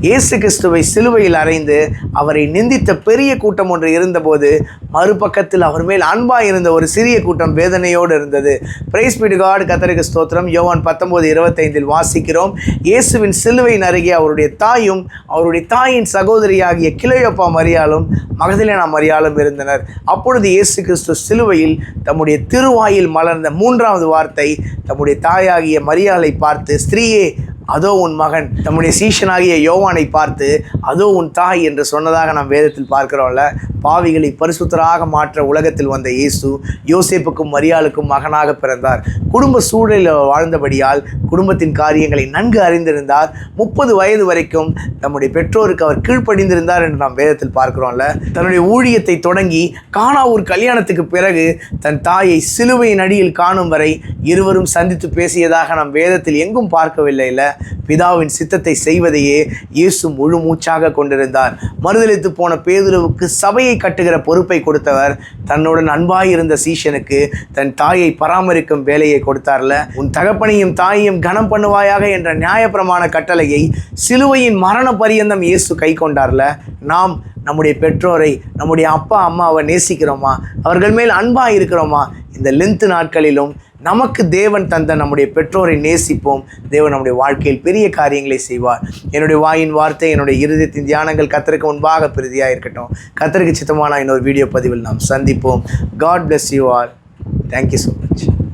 இயேசு கிறிஸ்துவை சிலுவையில் அறைந்து அவரை நிந்தித்த பெரிய கூட்டம் ஒன்று இருந்தபோது மறுபக்கத்தில் அவர் மேல் அன்பாக இருந்த ஒரு சிறிய கூட்டம் வேதனையோடு இருந்தது. Praise be to God. கர்த்தருக்கு ஸ்தோத்திரம். யோவான் 19:25 வாசிக்கிறோம், இயேசுவின் சிலுவையின் அருகே அவருடைய தாயும் அவருடைய தாயின் சகோதரியாகிய கிலோயோப்பா மரியாளும் மகதலேனா மரியாளும் இருந்தனர். அப்பொழுது இயேசு கிறிஸ்து சிலுவையில் தம்முடைய திருவாயில் மலர்ந்த 3வது வார்த்தை தம்முடைய தாயாகிய மரியாளை பார்த்து, ஸ்திரீயே அதோ உன் மகன், தம்முடைய சீஷனாகிய யோவானை பார்த்து அதோ உன் தாய் என்று சொன்னதாக நாம் வேதத்தில் பார்க்கிறோம்ல. பாவிகளை பரிசுத்தராக மாற்ற உலகத்தில் வந்த இயேசு யோசேப்புக்கும் மரியாளுக்கும் மகனாக பிறந்தார். குடும்ப சூழலில் வாழ்ந்தபடியால் குடும்பத்தின் காரியங்களை நன்கு அறிந்திருந்தார். 30 வயது வரைக்கும் தம்முடைய பெற்றோருக்கு அவர் கீழ்ப்படிந்திருந்தார் என்று நாம் வேதத்தில் பார்க்கிறோம்ல. தன்னுடைய ஊழியத்தை தொடங்கி கானாவூர் கல்யாணத்துக்கு பிறகு தன் தாயை சிலுவையின் அடியில் காணும் வரை இருவரும் சந்தித்து பேசியதாக நாம் வேதத்தில் எங்கும் பார்க்கவில்லை. பிதாவின் சித்தத்தை செய்வதையே இயேசு முழு மூச்சாக கொண்டிருந்தார். மறுதலித்து போன பேதுருவுக்கு சபையை கட்டுகிற பொறுப்பை கொடுத்தவர் தன்னுடன் அன்பாயிருந்த சீஷனுக்கு தன் தாயை பராமரிக்கும் வேலையை கொடுத்தார்ல. உன் தகப்பனையும் தாயையும் கனம் பண்ணுவாயாக என்ற நியாயப்பிரமாண கட்டளையை சிலுவையின் மரண பரியந்தம் இயேசு கை கொண்டார்ல. நாம் நம்முடைய பெற்றோரை, நம்முடைய அப்பா அம்மாவை நேசிக்கிறோமா? அவர்கள் மேல் அன்பாக இருக்கிறோமா? இந்த லென்த் நாட்களிலும் நமக்கு தேவன் தந்த நம்முடைய பெற்றோரை நேசிப்போம். தேவன் நம்முடைய வாழ்க்கையில் பெரிய காரியங்களை செய்வார். என்னுடைய வாயின் வார்த்தை, என்னுடைய இருதயத்தின் தியானங்கள் கர்த்தருக்கு முன்பாக பிரதியாக இருக்கட்டும். கர்த்தருக்கு சித்தமான இன்னொரு வீடியோ பதிவில் நாம் சந்திப்போம். God bless you all. Thank you so much.